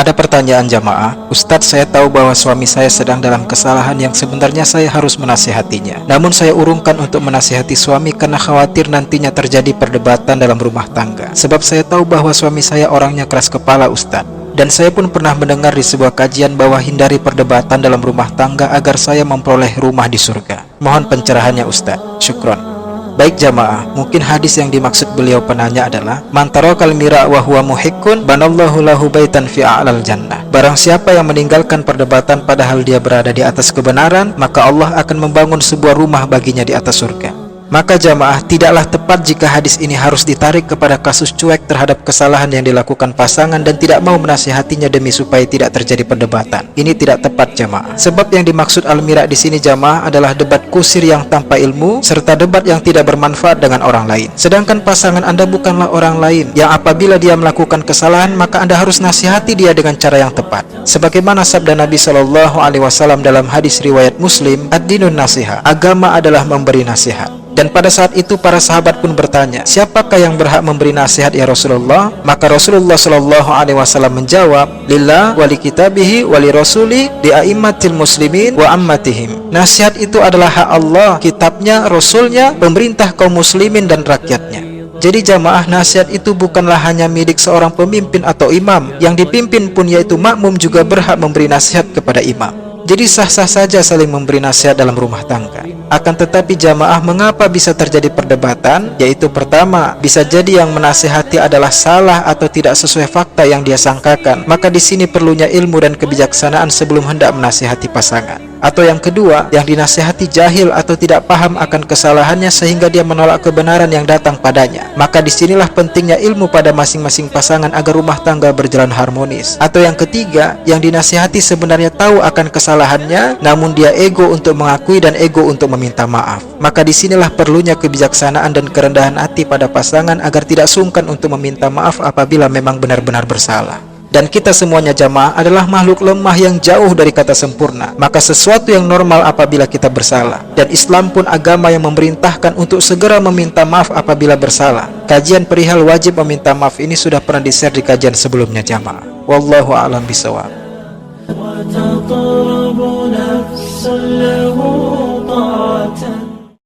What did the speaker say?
Ada pertanyaan jamaah, Ustadz, saya tahu bahwa suami saya sedang dalam kesalahan yang sebenarnya saya harus menasihatinya. Namun saya urungkan untuk menasihati suami karena khawatir nantinya terjadi perdebatan dalam rumah tangga. Sebab saya tahu bahwa suami saya orangnya keras kepala, Ustadz. Dan saya pun pernah mendengar di sebuah kajian bahwa hindari perdebatan dalam rumah tangga agar saya memperoleh rumah di surga. Mohon pencerahannya, Ustadz. Syukron. Baik jamaah, mungkin hadis yang dimaksud beliau penanya adalah man tarakal mira' wa huwa muhiqqun banallahu lahu baitan fi a'lal jannah. Barang siapa yang meninggalkan perdebatan padahal dia berada di atas kebenaran, maka Allah akan membangun sebuah rumah baginya di atas surga. Maka jamaah, tidaklah tepat jika hadis ini harus ditarik kepada kasus cuek terhadap kesalahan yang dilakukan pasangan dan tidak mau menasihatinya demi supaya tidak terjadi perdebatan. Ini tidak tepat jamaah. Sebab yang dimaksud al-mira' di sini jamaah adalah debat kusir yang tanpa ilmu serta debat yang tidak bermanfaat dengan orang lain. Sedangkan pasangan Anda bukanlah orang lain yang apabila dia melakukan kesalahan maka Anda harus nasihati dia dengan cara yang tepat. Sebagaimana sabda Nabi SAW dalam hadis riwayat Muslim, ad-dinun nasiha, agama adalah memberi nasihat. Dan pada saat itu para sahabat pun bertanya, siapakah yang berhak memberi nasihat ya Rasulullah? Maka Rasulullah SAW menjawab, lillah wali kitabihi wali rasuli di a'immatil muslimin wa ammatihim. Nasihat itu adalah hak Allah, kitabnya, rasulnya, pemerintah kaum muslimin dan rakyatnya. Jadi jamaah, nasihat itu bukanlah hanya milik seorang pemimpin atau imam. Yang dipimpin pun yaitu makmum juga berhak memberi nasihat kepada imam. Jadi sah-sah saja saling memberi nasihat dalam rumah tangga. Akan tetapi jamaah, mengapa bisa terjadi perdebatan? Yaitu pertama, bisa jadi yang menasihati adalah salah atau tidak sesuai fakta yang dia sangkakan. Maka di sini perlunya ilmu dan kebijaksanaan sebelum hendak menasihati pasangan. Atau yang kedua, yang dinasihati jahil atau tidak paham akan kesalahannya sehingga dia menolak kebenaran yang datang padanya. Maka disinilah pentingnya ilmu pada masing-masing pasangan agar rumah tangga berjalan harmonis. Atau yang ketiga, yang dinasihati sebenarnya tahu akan kesalahannya, namun dia ego untuk mengakui dan ego untuk meminta maaf. Maka disinilah perlunya kebijaksanaan dan kerendahan hati pada pasangan agar tidak sungkan untuk meminta maaf apabila memang benar-benar bersalah. Dan kita semuanya jamaah adalah makhluk lemah yang jauh dari kata sempurna. Maka sesuatu yang normal apabila kita bersalah. Dan Islam pun agama yang memerintahkan untuk segera meminta maaf apabila bersalah. Kajian perihal wajib meminta maaf ini sudah pernah di-share di kajian sebelumnya jamaah. Wallahu a'lam bishawab.